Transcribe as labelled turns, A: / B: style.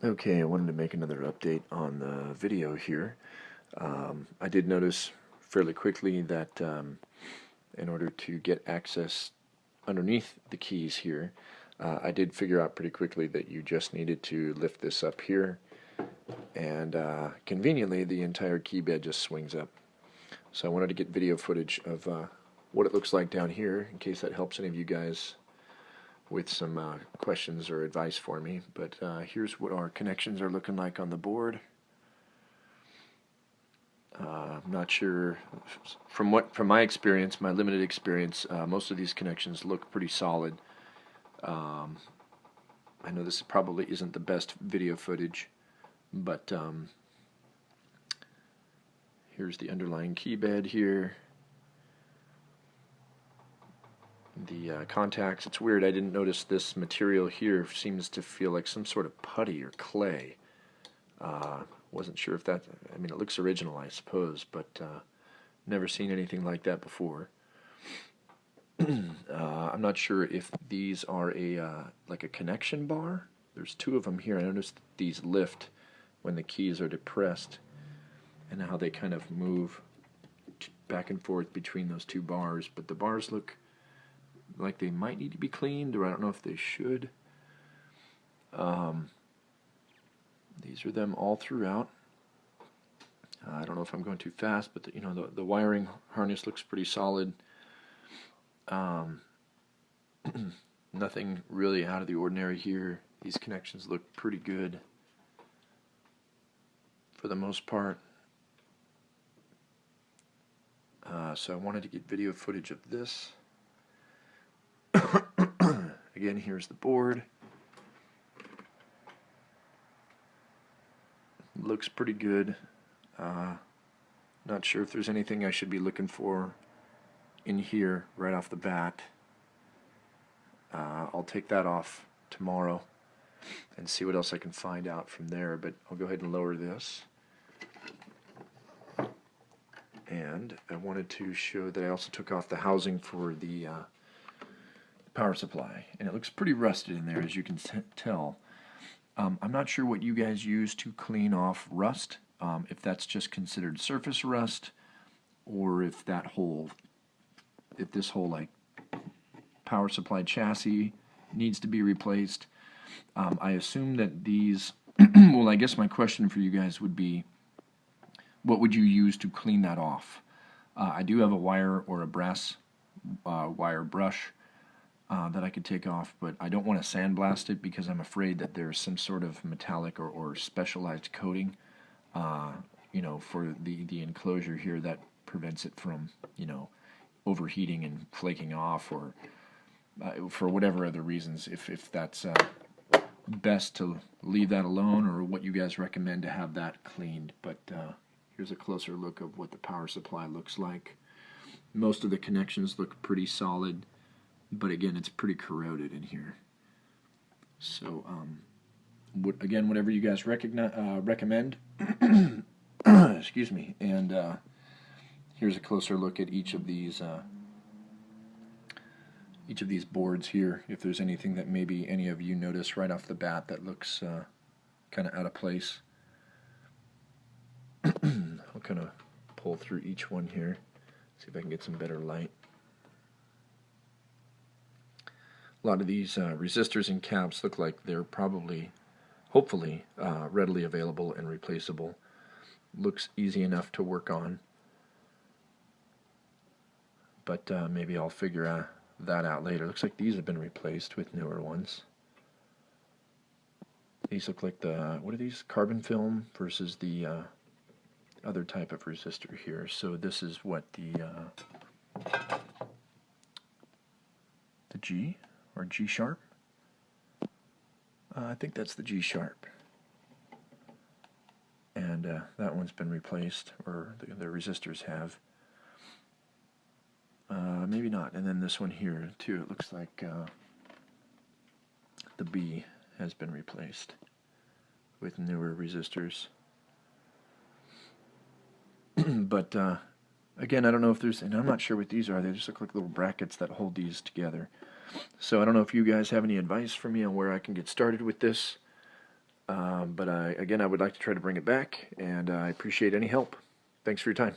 A: Okay, I wanted to make another update on the video here. I did notice fairly quickly that in order to get access underneath the keys here, I did figure out pretty quickly that you just needed to lift this up here, and conveniently the entire key bed just swings up. So I wanted to get video footage of what it looks like down here, in case that helps any of you guys with some questions or advice for me. But here's what our connections are looking like on the board. I'm not sure, from my experience, my limited experience, most of these connections look pretty solid. I know this probably isn't the best video footage, but here's the underlying key bed here. The contacts, it's weird, I didn't notice this material here seems to feel like some sort of putty or clay. Wasn't sure if that, I mean, it looks original, I suppose, but never seen anything like that before. I'm not sure if these are like a connection bar. There's two of them here. I noticed that these lift when the keys are depressed, and how they kind of move back and forth between those two bars, but the bars look like they might need to be cleaned, or I don't know if they should. These are them all throughout. I don't know if I'm going too fast, but the wiring harness looks pretty solid. Nothing really out of the ordinary here. These connections look pretty good for the most part. So I wanted to get video footage of this. Again, here's the board. Looks pretty good. Not sure if there's anything I should be looking for in here right off the bat. I'll take that off tomorrow and see what else I can find out from there, but I'll go ahead and lower this. And I wanted to show that I also took off the housing for the power supply, and it looks pretty rusted in there, as you can tell. I'm not sure what you guys use to clean off rust, if that's just considered surface rust, or if this whole like power supply chassis needs to be replaced. I assume that these, well, I guess my question for you guys would be, what would you use to clean that off? I do have a wire or a brass wire brush that I could take off, but I don't want to sandblast it because I'm afraid that there's some sort of metallic or specialized coating, for the enclosure here that prevents it from, overheating and flaking off, or for whatever other reasons. If that's best to leave that alone, or what you guys recommend to have that cleaned. But here's a closer look of what the power supply looks like. Most of the connections look pretty solid, but again, it's pretty corroded in here. So, again, whatever you guys recommend. Excuse me. And here's a closer look at each of these boards here. If there's anything that maybe any of you notice right off the bat that looks kind of out of place. I'll kind of pull through each one here, see if I can get some better light. A lot of these resistors and caps look like they're probably, hopefully, readily available and replaceable. Looks easy enough to work on, but maybe I'll figure that out later. Looks like these have been replaced with newer ones. These look like what are these? Carbon film versus the other type of resistor here. So this is what the G or G sharp. I think that's the G sharp, and that one's been replaced, or the resistors have. Maybe not. And then this one here too. It looks like the B has been replaced with newer resistors. But again, I don't know if there's, and I'm not sure what these are. They just look like little brackets that hold these together. So I don't know if you guys have any advice for me on where I can get started with this. But again, I would like to try to bring it back, and I appreciate any help. Thanks for your time.